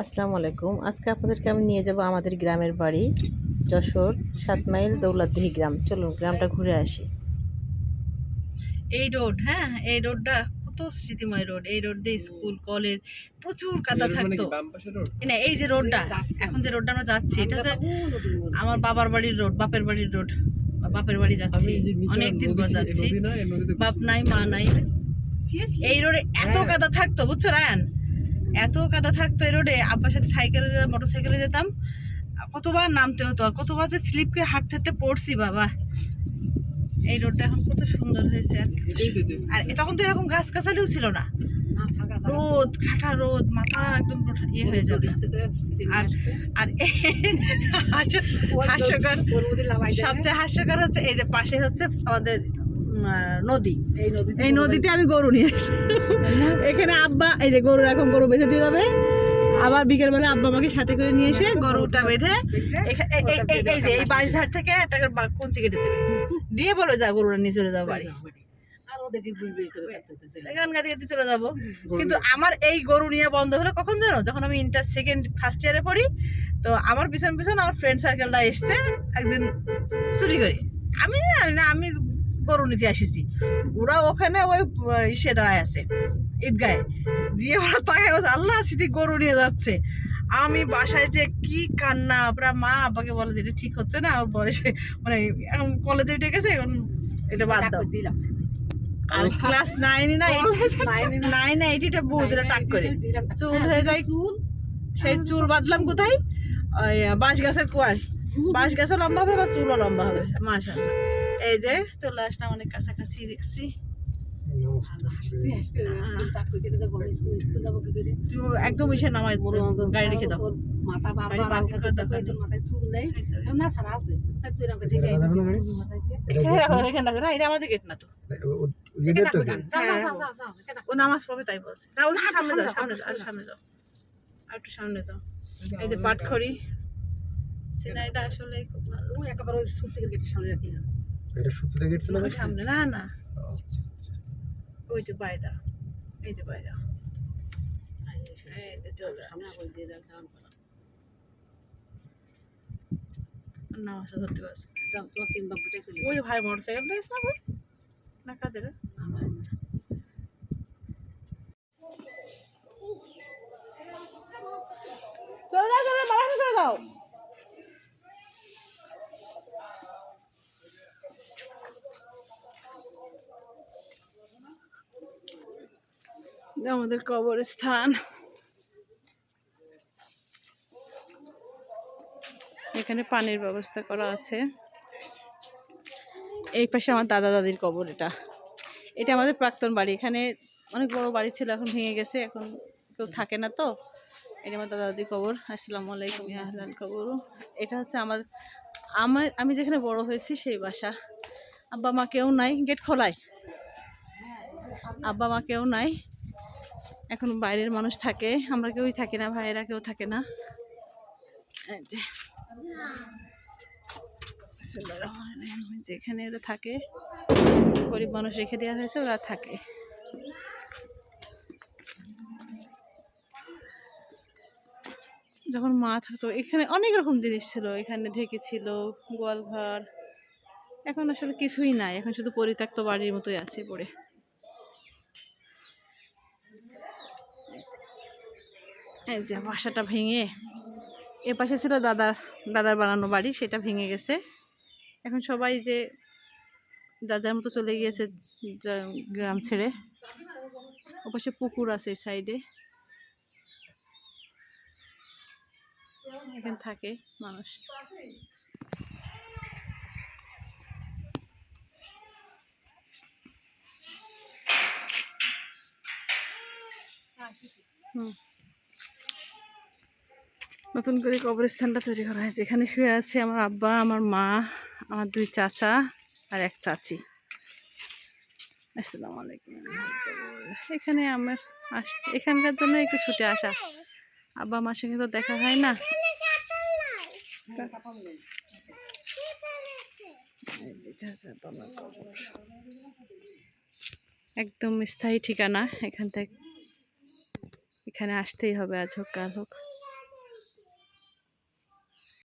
আসসালামু আলাইকুম। আজকে আপনাদেরকে আমি নিয়ে যাব আমাদের গ্রামের বাড়ি, যশোর ৭ মাইল দৌলতদিহি গ্রাম। চলুন গ্রামটা ঘুরে আসি। এই রোড, হ্যাঁ, এই রোডটা কত স্মৃতিময় রোড। এই রোড দিয়ে স্কুল কলেজ প্রচুর কাদা থাকতো। না, এই যে রোডটা, এখন যে রোডটা আমরা যাচ্ছি, এটা হচ্ছে আমার বাবার বাড়ির রোড, বাপের বাড়ির রোড। বাপের বাড়ি যাচ্ছি, অনেকদিন পর যাচ্ছি। বাপ নাই, মা নাই। এই রোডে এত কাদা থাকতো, বুঝছো রায়ান, এত কাদা থাকতো এই রোডে। আব্বার সাথে সাইকেলে যেতাম, মোটর সাইকেলে যেতাম, কতবার নামতে হতো, কতবার যে স্লিপ খেয়ে হাঁটতে হাঁটতে পড়ছি বাবা। এই রোডটা এখন কত সুন্দর হয়েছে। আর তখন তো এরকম গাছ গাছালিও ছিল না, রোদ, ঠাটা রোদ, মাথা একদম ইয়ে হয়ে যাবে। আর আর হাস্যকর, সবচেয়ে হাস্যকর হচ্ছে এই যে পাশে হচ্ছে আমাদের নদী। এই নদীতে আমি গরু নিয়ে আসি। এখানে আব্বা, এই যে গরু, এখন গরু বেঁধে দিয়ে যাবে। আবার বিকেল বেলা আব্বা আমাকে সাথে করে নিয়ে এসে গরুটা বেঁধে এই যে এই বাঁশঝাড় থেকে একটা কঞ্চি কেটে দেবে, দিয়ে বলো যা গরুটা নিয়ে চলে যাও বাড়ি, গান গাতে গাতে চলে যাবো। কিন্তু আমার এই গরু নিয়ে বন্ধ হলো কখন জানো? যখন আমি ফার্স্ট ইয়ারে পড়ি। তো আমার পিছন পিছন আমার ফ্রেন্ড সার্কেলটা এসছে একদিন চুরি করে। আমি জানি না, আমি গরু নিতে আসিছি, ওরা ওখানে ওই ইসে দাঁড়ায় আছে ঈদগাহে, দিয়ে ওরা তাকে আল্লাহ সিদ্ধি গরু নিয়ে যাচ্ছে। আমি বাসায় যে কি কান্না, আপনার মা আব্বাকে বলে যে এটা ঠিক হচ্ছে না, ওর বয়সে মানে এখন কলেজে উঠে গেছে, এখন এটা বাদ দাও। আর ক্লাস নাইনে এইটা বহুত এটা টাক করে চুল হয়ে যায়। সেই চুল বাঁধলাম কোথায়? ওই বাঁশ গাছের কোয়ার। বাঁশ গাছও লম্বা হবে বা চুলও লম্বা হবে। মাশাআল্লাহ, এই যে চলে আসলাম অনেক কাছাকাছি, দেখছি একদম ইসে নামাই গাড়ি রেখে দাও, এটা আমাদের গেট না তো, ও নামাজ পড়বে তাই বলছে। সামনে যাও, সামনে যাও, সামনে যাও, আর একটু সামনে যাও। এই যে পাটখড়ি সিনারিটা আসলে খুব ভালো। একেবারে সুপ্তিকের গেটের সামনে রাখি আছে, এটা সুপ্তিকের গেট ছিল সামনে, না না ওই যে বাইদা, এই যে বাইদা, এই যে চলে সামনে ওই দিয়ে দাও নামাজ ধরতে পারছে। যাও তোমার 3 বাপটাই চলে, ওই ভাই মোটরসাইকেলটা এসে না, না কাদের চলে যাও, চলে বাড়ানো করে দাও। আমাদের কবরস্থান, এখানে পানির ব্যবস্থা করা আছে। এই পাশে আমার দাদা দাদির কবর। এটা আমাদের প্রাক্তন বাড়ি। এখানে অনেক বড় বাড়ি ছিল, এখন ভেঙে গেছে, এখন কেউ থাকে না। তো এটা আমার দাদা দাদির কবর। আসসালামু আলাইকুম, আহলান কবর। এটা হচ্ছে আমি যেখানে বড় হয়েছি সেই বাসা। আব্বা মা কেউ নাই, গেট খোলাই, আব্বা মা কেউ নাই, এখন বাইরের মানুষ থাকে, আমরা কেউই থাকি না, ভাইয়েরা কেউ থাকে না। যেখানে ওরা থাকে, গরিব মানুষ রেখে দেওয়া হয়েছে, ওরা থাকে। যখন মা থাকতো এখানে অনেক রকম জিনিস ছিল, এখানে ঢেকে ছিল, গোয়াল ঘর। এখন আসলে কিছুই নাই, এখন শুধু পরিত্যক্ত বাড়ির মতোই আছে পড়ে। এই যে বাসাটা ভেঙে, এ পাশে ছিল দাদার বানানো বাড়ি, সেটা ভেঙে গেছে। এখন সবাই যে যার যার মতো চলে গিয়েছে গ্রাম ছেড়ে। ওপাশে পুকুর আছে এই সাইডে, এখানে থাকে মানুষ। নতুন করে কবরস্থানটা তৈরি করা হয়েছে। এখানে শুয়ে আছে আমার আব্বা, আমার মা, আমার 2 চাচা আর 1 চাচি। আসসালামু আলাইকুম। এখানে আমার এখানকার জন্য একটু ছুটে আসা। আব্বা মার সঙ্গে তো দেখা হয় না। একদম স্থায়ী ঠিকানা, এখান থেকে এখানে আসতেই হবে, আজ হোক কাল হোক।